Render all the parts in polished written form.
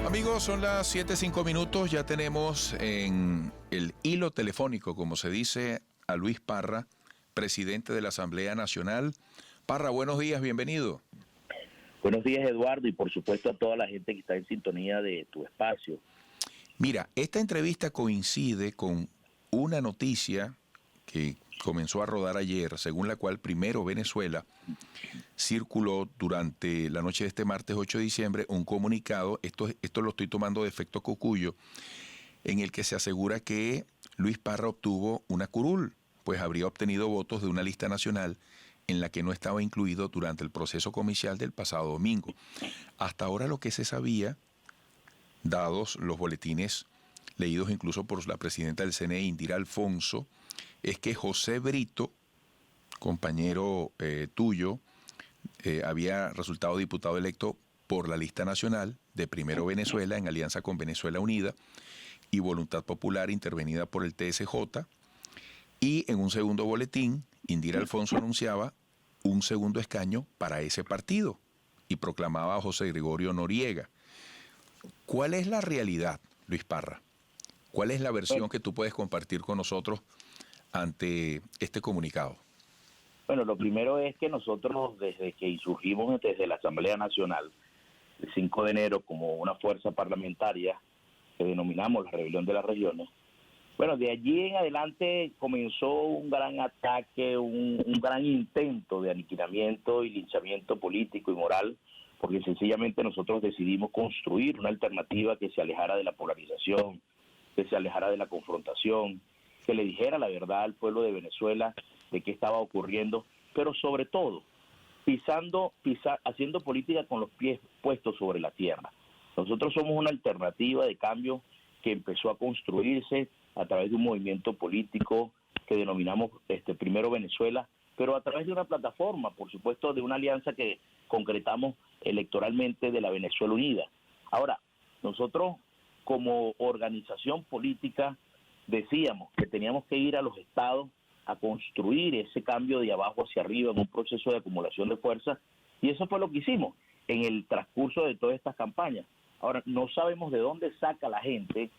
Amigos, son las 7:05. Ya tenemos en el hilo telefónico, como se dice, a Luis Parra, presidente de la Asamblea Nacional. Parra, buenos días, bienvenido. Buenos días, Eduardo, y por supuesto a toda la gente que está en sintonía de tu espacio. Mira, esta entrevista coincide con una noticia que comenzó a rodar ayer, según la cual primero Venezuela circuló durante la noche de este martes 8 de diciembre un comunicado, esto lo estoy tomando de efecto cocuyo, en el que se asegura que Luis Parra obtuvo una curul, pues habría obtenido votos de una lista nacional en la que no estaba incluido durante el proceso comicial del pasado domingo. Hasta ahora lo que se sabía, dados los boletines leídos incluso por la presidenta del CNE, Indira Alfonso, es que José Brito, compañero tuyo, había resultado diputado electo por la lista nacional de Primero Venezuela en alianza con Venezuela Unida y Voluntad Popular intervenida por el TSJ, y en un segundo boletín Indira Alfonso anunciaba un segundo escaño para ese partido y proclamaba a José Gregorio Noriega. ¿Cuál es la realidad, Luis Parra? ¿Cuál es la versión que tú puedes compartir con nosotros ante este comunicado? Bueno, lo primero es que nosotros, desde que insurgimos desde la Asamblea Nacional, el 5 de enero, como una fuerza parlamentaria que denominamos la Rebelión de las Regiones, bueno, de allí en adelante comenzó un gran ataque, un gran intento de aniquilamiento y linchamiento político y moral, porque sencillamente nosotros decidimos construir una alternativa que se alejara de la polarización, que se alejara de la confrontación, que le dijera la verdad al pueblo de Venezuela de qué estaba ocurriendo, pero sobre todo haciendo política con los pies puestos sobre la tierra. Nosotros somos una alternativa de cambio que empezó a construirse a través de un movimiento político que denominamos Primero Venezuela, pero a través de una plataforma, por supuesto, de una alianza que concretamos electoralmente de la Venezuela Unida. Ahora, nosotros como organización política decíamos que teníamos que ir a los estados a construir ese cambio de abajo hacia arriba en un proceso de acumulación de fuerzas, y eso fue lo que hicimos en el transcurso de todas estas campañas. Ahora, no sabemos de dónde saca la gente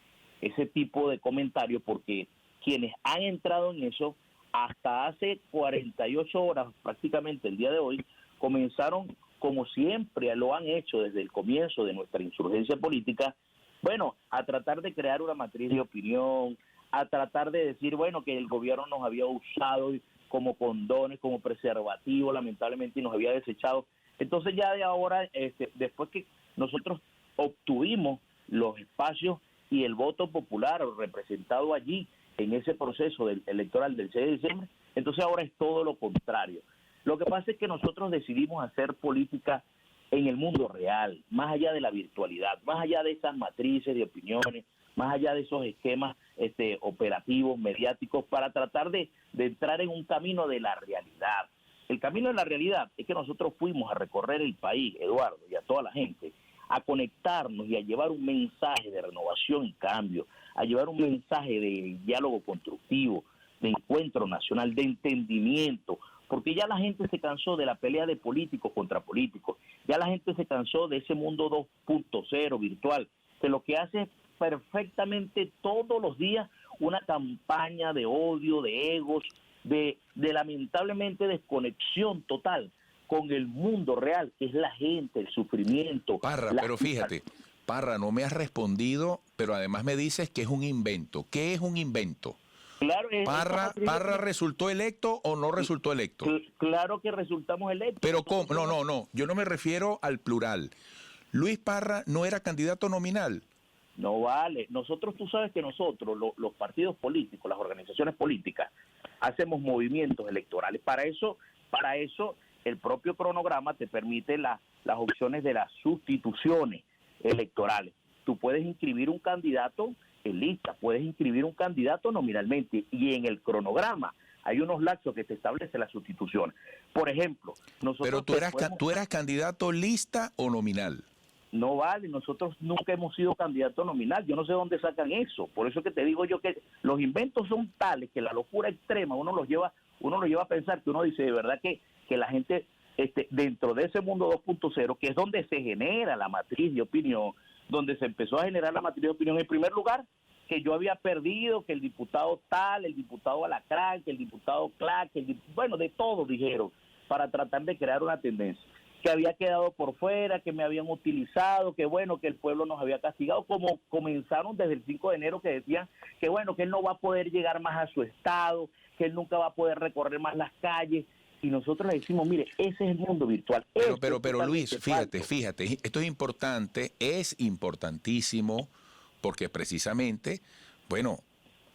ese tipo de comentarios, porque quienes han entrado en eso hasta hace 48 horas, prácticamente el día de hoy, comenzaron, como siempre lo han hecho desde el comienzo de nuestra insurgencia política, bueno, a tratar de crear una matriz de opinión, a tratar de decir, bueno, que el gobierno nos había usado como condones, como preservativo, lamentablemente, y nos había desechado. Entonces ya de ahora, después que nosotros obtuvimos los espacios y el voto popular representado allí en ese proceso electoral del 6 de diciembre, entonces ahora es todo lo contrario. Lo que pasa es que nosotros decidimos hacer política en el mundo real, más allá de la virtualidad, más allá de esas matrices de opiniones, más allá de esos esquemas operativos, mediáticos, para tratar de entrar en un camino de la realidad. El camino de la realidad es que nosotros fuimos a recorrer el país, Eduardo, y a toda la gente, a conectarnos y a llevar un mensaje de renovación y cambio, a llevar un mensaje de diálogo constructivo, de encuentro nacional, de entendimiento, porque ya la gente se cansó de la pelea de políticos contra políticos, ya la gente se cansó de ese mundo 2.0 virtual, que lo que hace es perfectamente todos los días una campaña de odio, de egos, de lamentablemente desconexión total con el mundo real, que es la gente, el sufrimiento. Parra, pero fíjate, Parra, no me has respondido, pero además me dices que es un invento. ¿Qué es un invento? Claro, ¿Parra resultó electo o no resultó electo? Claro que resultamos electos. Pero ¿cómo? No, yo no me refiero al plural. Luis Parra no era candidato nominal. No vale. Nosotros, tú sabes que nosotros, los partidos políticos, las organizaciones políticas, hacemos movimientos electorales. Para eso el propio cronograma te permite las opciones de las sustituciones electorales. Tú puedes inscribir un candidato en lista, puedes inscribir un candidato nominalmente, y en el cronograma hay unos lapsos que te establece la sustitución. Por ejemplo, nosotros... Pero tú eras candidato lista o nominal. No vale, nosotros nunca hemos sido candidato nominal, yo no sé dónde sacan eso, por eso es que te digo yo que los inventos son tales que la locura extrema uno lo lleva a pensar, que uno dice de verdad que la gente dentro de ese mundo 2.0, que es donde se genera la matriz de opinión, donde se empezó a generar la matriz de opinión. En primer lugar, que yo había perdido, que el diputado tal, el diputado Alacrán, que el diputado Clark, bueno, de todo dijeron, para tratar de crear una tendencia, que había quedado por fuera, que me habían utilizado, que bueno, que el pueblo nos había castigado, como comenzaron desde el 5 de enero que decían que bueno, que él no va a poder llegar más a su estado, que él nunca va a poder recorrer más las calles, y nosotros le decimos, mire, ese es el mundo virtual. Pero Luis, fíjate, esto es importantísimo, porque precisamente, bueno,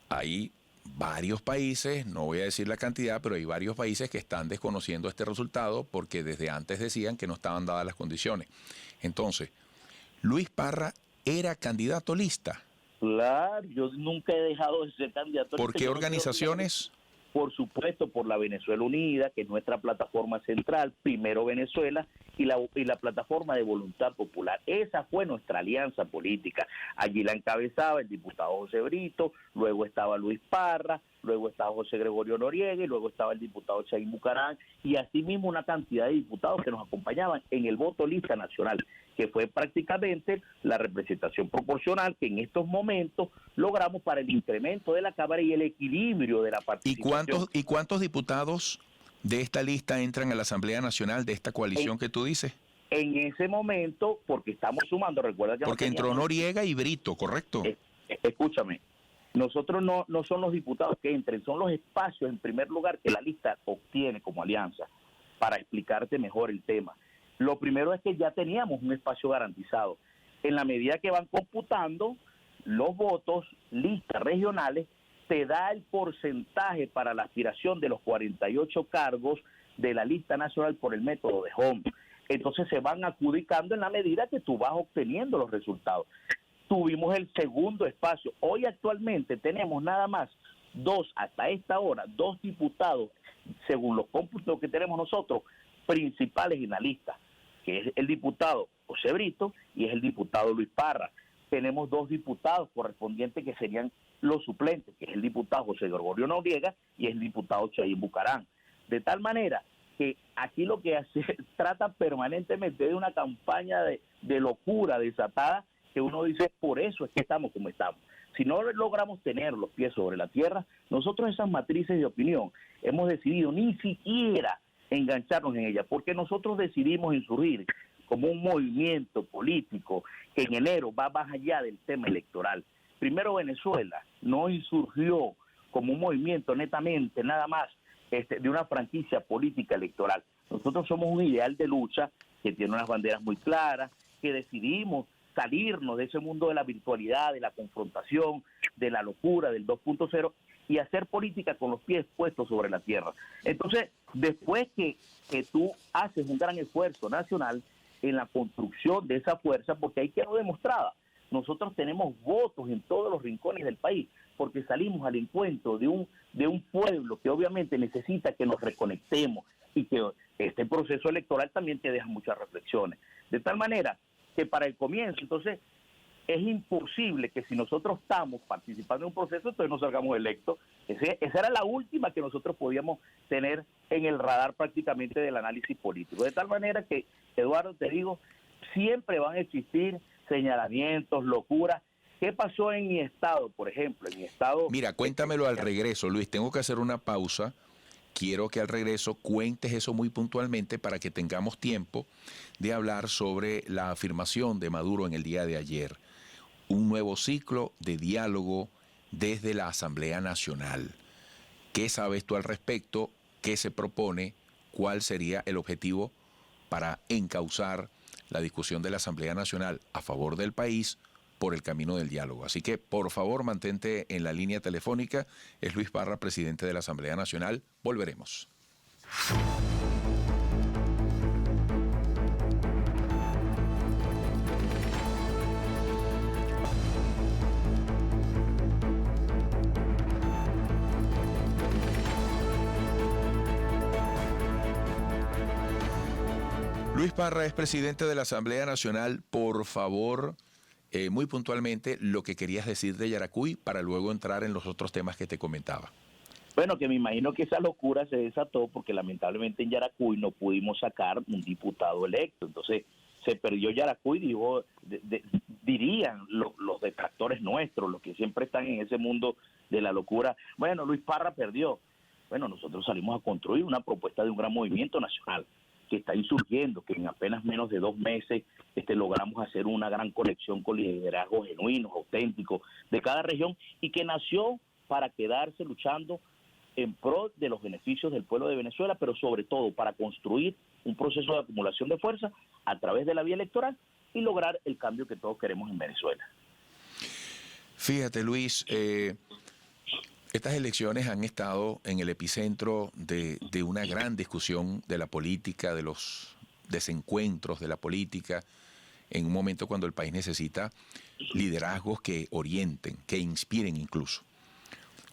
hay varios países, no voy a decir la cantidad, pero hay varios países que están desconociendo este resultado porque desde antes decían que no estaban dadas las condiciones. Entonces, Luis Parra era candidato lista. Claro, yo nunca he dejado de ser candidato. ¿Por qué organizaciones? Por supuesto, por la Venezuela Unida, que es nuestra plataforma central, Primero Venezuela, y la plataforma de Voluntad Popular. Esa fue nuestra alianza política. Allí la encabezaba el diputado José Brito, luego estaba Luis Parra, luego estaba José Gregorio Noriega y luego estaba el diputado Chayín Bucarán, y asimismo una cantidad de diputados que nos acompañaban en el voto lista nacional, que fue prácticamente la representación proporcional que en estos momentos logramos para el incremento de la Cámara y el equilibrio de la participación. ¿Y cuántos diputados de esta lista entran a la Asamblea Nacional de esta coalición que tú dices? En ese momento, porque estamos sumando, recuerda que... Porque entró Noriega y Brito, ¿correcto? Escúchame, nosotros no son los diputados que entren, son los espacios en primer lugar que la lista obtiene como alianza. Para explicarte mejor el tema, lo primero es que ya teníamos un espacio garantizado. En la medida que van computando los votos, listas regionales, se da el porcentaje para la aspiración de los 48 cargos de la lista nacional por el método de Home. Entonces se van adjudicando en la medida que tú vas obteniendo los resultados. Tuvimos el segundo espacio. Hoy actualmente tenemos nada más hasta esta hora, dos diputados, según los cómputos que tenemos nosotros, principales en la lista, que es el diputado José Brito y es el diputado Luis Parra. Tenemos dos diputados correspondientes que serían los suplentes, que es el diputado José Gregorio Noriega y el diputado Chayín Bucarán. De tal manera que aquí lo que se trata permanentemente de una campaña de locura desatada, que uno dice, por eso es que estamos como estamos. Si no logramos tener los pies sobre la tierra, nosotros esas matrices de opinión hemos decidido ni siquiera engancharnos en ellas, porque nosotros decidimos insurgir como un movimiento político que en enero va más allá del tema electoral. Primero Venezuela no insurgió como un movimiento netamente, nada más, de una franquicia política electoral. Nosotros somos un ideal de lucha que tiene unas banderas muy claras, que decidimos salirnos de ese mundo de la virtualidad, de la confrontación, de la locura, del 2.0, y hacer política con los pies puestos sobre la tierra. Entonces, después que tú haces un gran esfuerzo nacional en la construcción de esa fuerza, porque ahí quedó demostrada, nosotros tenemos votos en todos los rincones del país, porque salimos al encuentro de un pueblo que obviamente necesita que nos reconectemos, y que este proceso electoral también te deja muchas reflexiones. De tal manera que para el comienzo, entonces, es imposible que si nosotros estamos participando en un proceso, entonces no salgamos electos. Esa era la última que nosotros podíamos tener en el radar prácticamente del análisis político. De tal manera que, Eduardo, te digo, siempre van a existir señalamientos, locuras. ¿Qué pasó en mi estado, por ejemplo? En mi estado... Mira, cuéntamelo al regreso, Luis. Tengo que hacer una pausa. Quiero que al regreso cuentes eso muy puntualmente para que tengamos tiempo de hablar sobre la afirmación de Maduro en el día de ayer. Un nuevo ciclo de diálogo desde la Asamblea Nacional. ¿Qué sabes tú al respecto? ¿Qué se propone? ¿Cuál sería el objetivo para encauzar la discusión de la Asamblea Nacional a favor del país por el camino del diálogo? Así que, por favor, mantente en la línea telefónica. Es Luis Parra, presidente de la Asamblea Nacional. Volveremos. Luis Parra es presidente de la Asamblea Nacional. Por favor, muy puntualmente, lo que querías decir de Yaracuy para luego entrar en los otros temas que te comentaba. Bueno, que me imagino que esa locura se desató porque lamentablemente en Yaracuy no pudimos sacar un diputado electo. Entonces se perdió Yaracuy, dirían los detractores nuestros, los que siempre están en ese mundo de la locura. Bueno, Luis Parra perdió. Bueno, nosotros salimos a construir una propuesta de un gran movimiento nacional que está insurgiendo, que en apenas menos de 2 meses logramos hacer una gran colección con liderazgos genuinos, auténticos de cada región, y que nació para quedarse luchando en pro de los beneficios del pueblo de Venezuela, pero sobre todo para construir un proceso de acumulación de fuerza a través de la vía electoral y lograr el cambio que todos queremos en Venezuela. Fíjate, Luis, estas elecciones han estado en el epicentro de una gran discusión de la política, de los desencuentros de la política, en un momento cuando el país necesita liderazgos que orienten, que inspiren incluso.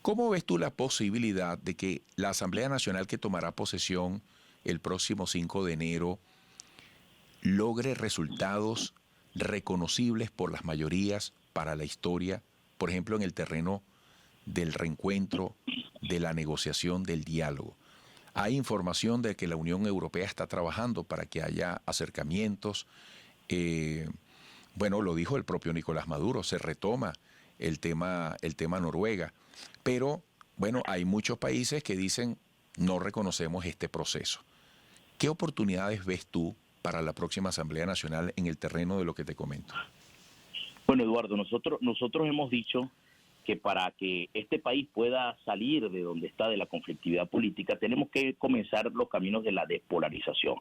¿Cómo ves tú la posibilidad de que la Asamblea Nacional que tomará posesión el próximo 5 de enero logre resultados reconocibles por las mayorías para la historia, por ejemplo, en el terreno del reencuentro, de la negociación, del diálogo? Hay información de que la Unión Europea está trabajando para que haya acercamientos. Bueno, lo dijo el propio Nicolás Maduro, se retoma el tema Noruega. Pero, bueno, hay muchos países que dicen no reconocemos este proceso. ¿Qué oportunidades ves tú para la próxima Asamblea Nacional en el terreno de lo que te comento? Bueno, Eduardo, nosotros hemos dicho que para que este país pueda salir de donde está de la conflictividad política, tenemos que comenzar los caminos de la despolarización.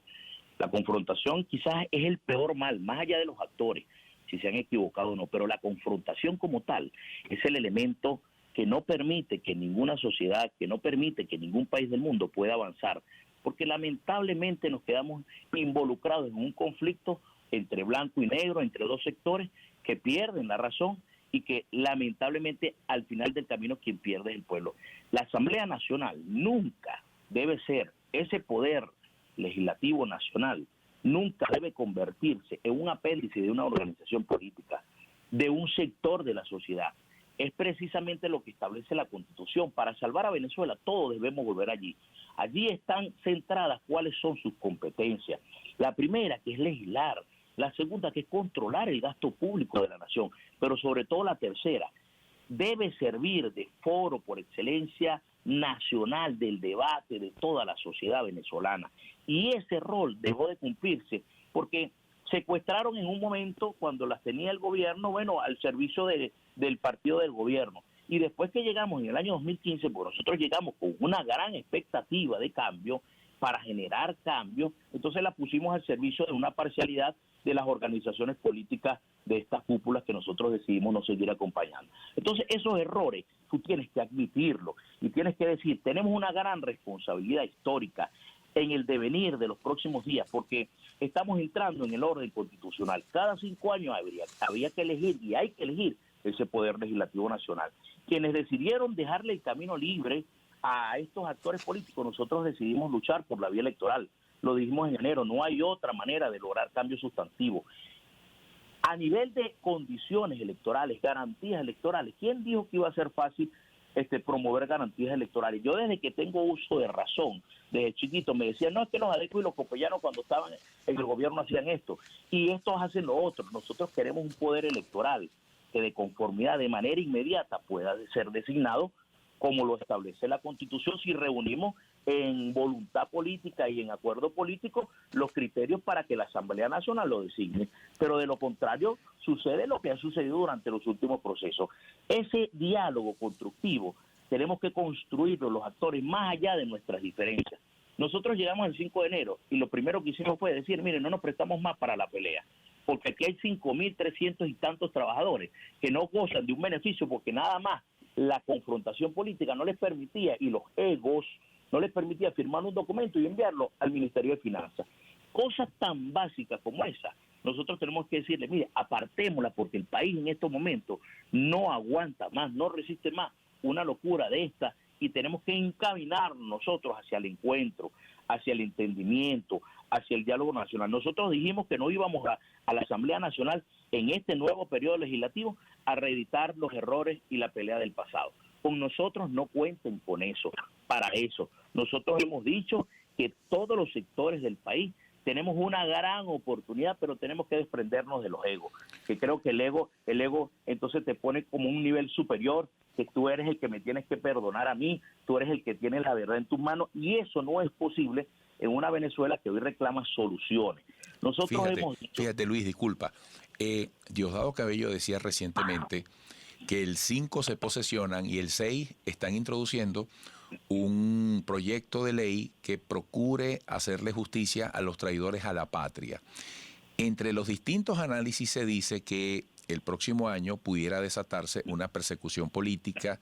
La confrontación quizás es el peor mal, más allá de los actores, si se han equivocado o no, pero la confrontación como tal es el elemento que no permite que ninguna sociedad, que no permite que ningún país del mundo pueda avanzar, porque lamentablemente nos quedamos involucrados en un conflicto entre blanco y negro, entre dos sectores que pierden la razón y que lamentablemente al final del camino quien pierde es el pueblo. La Asamblea Nacional nunca debe ser ese poder legislativo nacional, nunca debe convertirse en un apéndice de una organización política, de un sector de la sociedad. Es precisamente lo que establece la Constitución. Para salvar a Venezuela todos debemos volver allí. Allí están centradas cuáles son sus competencias. La primera, que es legislar. La segunda, que es controlar el gasto público de la nación. Pero sobre todo la tercera, debe servir de foro por excelencia nacional del debate de toda la sociedad venezolana. Y ese rol dejó de cumplirse porque secuestraron en un momento, cuando las tenía el gobierno, bueno, al servicio del partido del gobierno. Y después que llegamos en el año 2015, pues nosotros llegamos con una gran expectativa de cambio para generar cambio, entonces la pusimos al servicio de una parcialidad de las organizaciones políticas de estas cúpulas que nosotros decidimos no seguir acompañando. Entonces esos errores tú tienes que admitirlos y tienes que decir, tenemos una gran responsabilidad histórica en el devenir de los próximos días, porque estamos entrando en el orden constitucional. Cada 5 años había que elegir, y hay que elegir, ese poder legislativo nacional. Quienes decidieron dejarle el camino libre a estos actores políticos, nosotros decidimos luchar por la vía electoral. Lo dijimos en enero, no hay otra manera de lograr cambios sustantivos. A nivel de condiciones electorales, garantías electorales, ¿quién dijo que iba a ser fácil promover garantías electorales? Yo desde que tengo uso de razón, desde chiquito, me decían, no, es que los adecos y los copellanos cuando estaban en el gobierno hacían esto, y estos hacen lo otro. Nosotros queremos un poder electoral que de conformidad, de manera inmediata, pueda ser designado como lo establece la Constitución, si reunimos en voluntad política y en acuerdo político los criterios para que la Asamblea Nacional lo designe. Pero de lo contrario, sucede lo que ha sucedido durante los últimos procesos. Ese diálogo constructivo tenemos que construirlo los actores más allá de nuestras diferencias. Nosotros llegamos el 5 de enero y lo primero que hicimos fue decir, miren, no nos prestamos más para la pelea, porque aquí hay 5.300 y tantos trabajadores que no gozan de un beneficio porque nada más la confrontación política no les permitía, y los egos no les permitía firmar un documento y enviarlo al Ministerio de Finanzas. Cosas tan básicas como esa, nosotros tenemos que decirle, mire, apartémosla porque el país en estos momentos no aguanta más, no resiste más una locura de esta, y tenemos que encaminar nosotros hacia el encuentro, hacia el entendimiento, hacia el diálogo nacional. Nosotros dijimos que no íbamos a la Asamblea Nacional en este nuevo periodo legislativo a reeditar los errores y la pelea del pasado. Con nosotros no cuenten con eso, para eso. Nosotros hemos dicho que todos los sectores del país tenemos una gran oportunidad, pero tenemos que desprendernos de los egos, que creo que el ego entonces te pone como un nivel superior, que tú eres el que me tienes que perdonar a mí, tú eres el que tiene la verdad en tus manos, y eso no es posible en una Venezuela que hoy reclama soluciones. Nosotros hemos dicho... Fíjate, Luis, disculpa. Diosdado Cabello decía recientemente que el 5 se posesionan y el 6 están introduciendo un proyecto de ley que procure hacerle justicia a los traidores a la patria. Entre los distintos análisis se dice que el próximo año pudiera desatarse una persecución política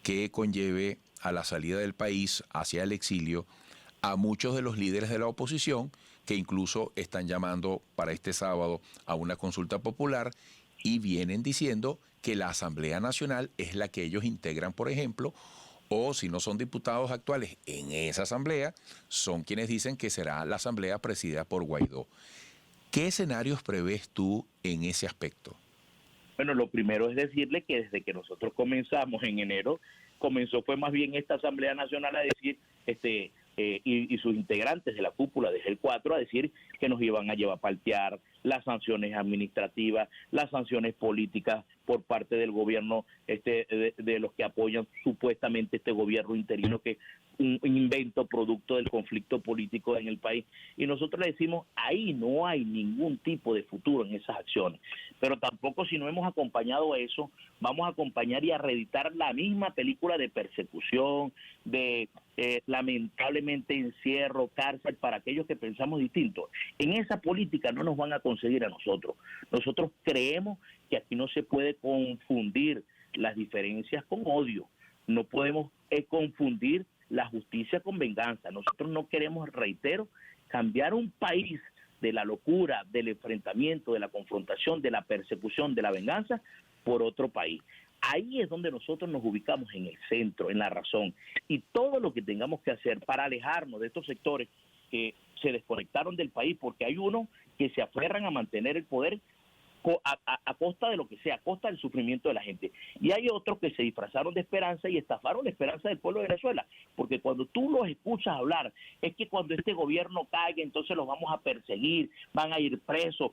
que conlleve a la salida del país hacia el exilio a muchos de los líderes de la oposición, que incluso están llamando para este sábado a una consulta popular y vienen diciendo que la Asamblea Nacional es la que ellos integran, por ejemplo, o si no son diputados actuales en esa asamblea, son quienes dicen que será la asamblea presidida por Guaidó. ¿Qué escenarios prevés tú en ese aspecto? Bueno, lo primero es decirle que desde que nosotros comenzamos en enero, fue más bien esta Asamblea Nacional a decir, y sus integrantes de la cúpula desde el 4 a decir que nos iban a llevar a paltear las sanciones administrativas, las sanciones políticas por parte del gobierno, de los que apoyan supuestamente este gobierno interino, que un invento producto del conflicto político en el país. Y nosotros le decimos, ahí no hay ningún tipo de futuro en esas acciones. Pero tampoco, si no hemos acompañado eso, vamos a acompañar y a reeditar la misma película de persecución, de lamentablemente encierro, cárcel para aquellos que pensamos distinto. En esa política no nos van a conseguir a nosotros. Nosotros creemos que aquí no se puede confundir las diferencias con odio. No podemos confundir la justicia con venganza. Nosotros no queremos, reitero, cambiar un país de la locura, del enfrentamiento, de la confrontación, de la persecución, de la venganza, por otro país. Ahí es donde nosotros nos ubicamos, en el centro, en la razón. Y todo lo que tengamos que hacer para alejarnos de estos sectores que se desconectaron del país, porque hay unos que se aferran a mantener el poder a costa de lo que sea, a costa del sufrimiento de la gente. Y hay otros que se disfrazaron de esperanza y estafaron la esperanza del pueblo de Venezuela, porque cuando tú los escuchas hablar, es que cuando este gobierno caiga, entonces los vamos a perseguir, van a ir presos,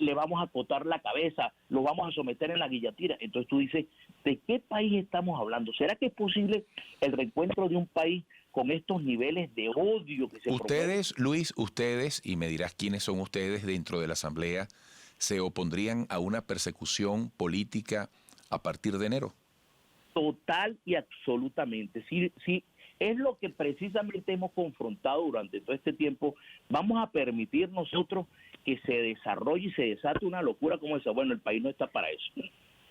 le vamos a cortar la cabeza, los vamos a someter en la guillotina. Entonces tú dices, ¿de qué país estamos hablando? ¿Será que es posible el reencuentro de un país con estos niveles de odio que se ustedes, Luis, ustedes, y me dirás quiénes son ustedes dentro de la Asamblea, se opondrían a una persecución política a partir de enero? Total y absolutamente. Sí, es lo que precisamente hemos confrontado durante todo este tiempo. Vamos a permitir nosotros que se desarrolle y se desate una locura como esa. Bueno, el país no está para eso.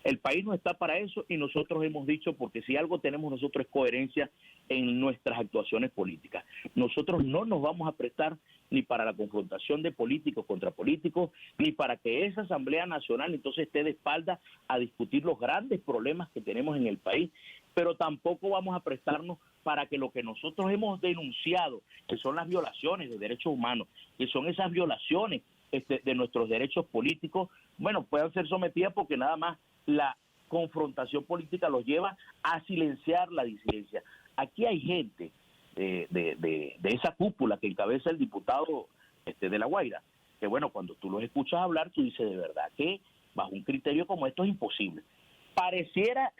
El país no está para eso, y nosotros hemos dicho, porque si algo tenemos nosotros es coherencia en nuestras actuaciones políticas. Nosotros no nos vamos a prestar ni para la confrontación de políticos contra políticos, ni para que esa Asamblea Nacional entonces esté de espalda a discutir los grandes problemas que tenemos en el país, pero tampoco vamos a prestarnos para que lo que nosotros hemos denunciado, que son las violaciones de derechos humanos, que son esas violaciones de nuestros derechos políticos, bueno, puedan ser sometidas, porque nada más la confrontación política los lleva a silenciar la disidencia. Aquí hay gente de esa cúpula que encabeza el diputado de La Guaira, que bueno, cuando tú los escuchas hablar, tú dices, de verdad que bajo un criterio como esto es imposible. Pareciera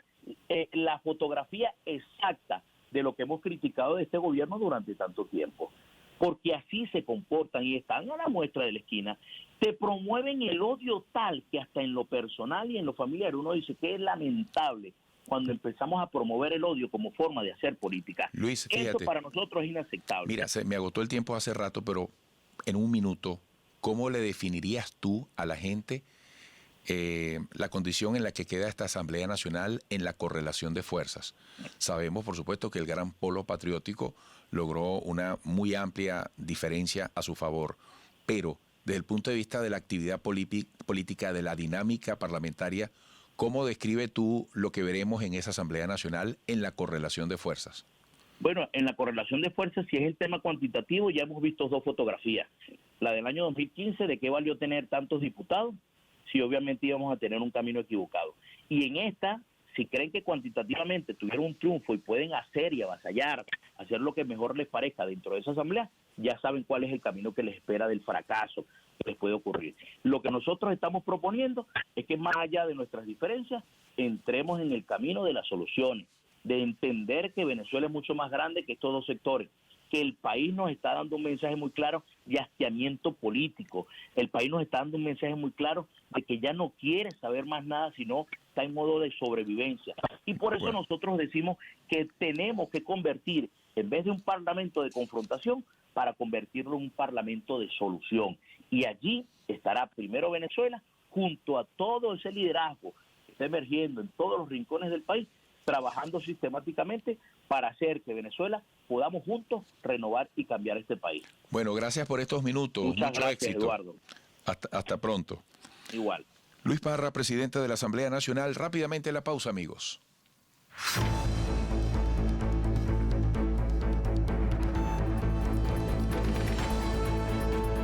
la fotografía exacta de lo que hemos criticado de este gobierno durante tanto tiempo, porque así se comportan y están a la muestra de la esquina. Te promueven el odio tal que hasta en lo personal y en lo familiar uno dice que es lamentable cuando empezamos a promover el odio como forma de hacer política. Luis, fíjate, eso para nosotros es inaceptable. Mira, me agotó el tiempo hace rato, pero en un minuto, ¿cómo le definirías tú a la gente la condición en la que queda esta Asamblea Nacional en la correlación de fuerzas? Sabemos, por supuesto, que el gran polo patriótico logró una muy amplia diferencia a su favor, pero desde el punto de vista de la actividad política, de la dinámica parlamentaria, ¿cómo describe tú lo que veremos en esa Asamblea Nacional en la correlación de fuerzas? Bueno, en la correlación de fuerzas, si es el tema cuantitativo, ya hemos visto dos fotografías. La del año 2015, de qué valió tener tantos diputados, si obviamente íbamos a tener un camino equivocado. Y en esta, si creen que cuantitativamente tuvieron un triunfo y pueden hacer y avasallar hacer lo que mejor les parezca dentro de esa asamblea, ya saben cuál es el camino que les espera del fracaso que les puede ocurrir. Lo que nosotros estamos proponiendo es que más allá de nuestras diferencias, entremos en el camino de las soluciones, de entender que Venezuela es mucho más grande que estos dos sectores, que el país nos está dando un mensaje muy claro de hastiamiento político. El país nos está dando un mensaje muy claro de que ya no quiere saber más nada, sino está en modo de sobrevivencia. Y por eso nosotros decimos que tenemos que convertir, en vez de un parlamento de confrontación, para convertirlo en un parlamento de solución. Y allí estará primero Venezuela, junto a todo ese liderazgo que está emergiendo en todos los rincones del país, trabajando sistemáticamente para hacer que Venezuela podamos juntos renovar y cambiar este país. Bueno, gracias por estos minutos. Mucho gracias, éxito. Eduardo. Hasta pronto. Igual. Luis Parra, presidente de la Asamblea Nacional. Rápidamente la pausa, amigos.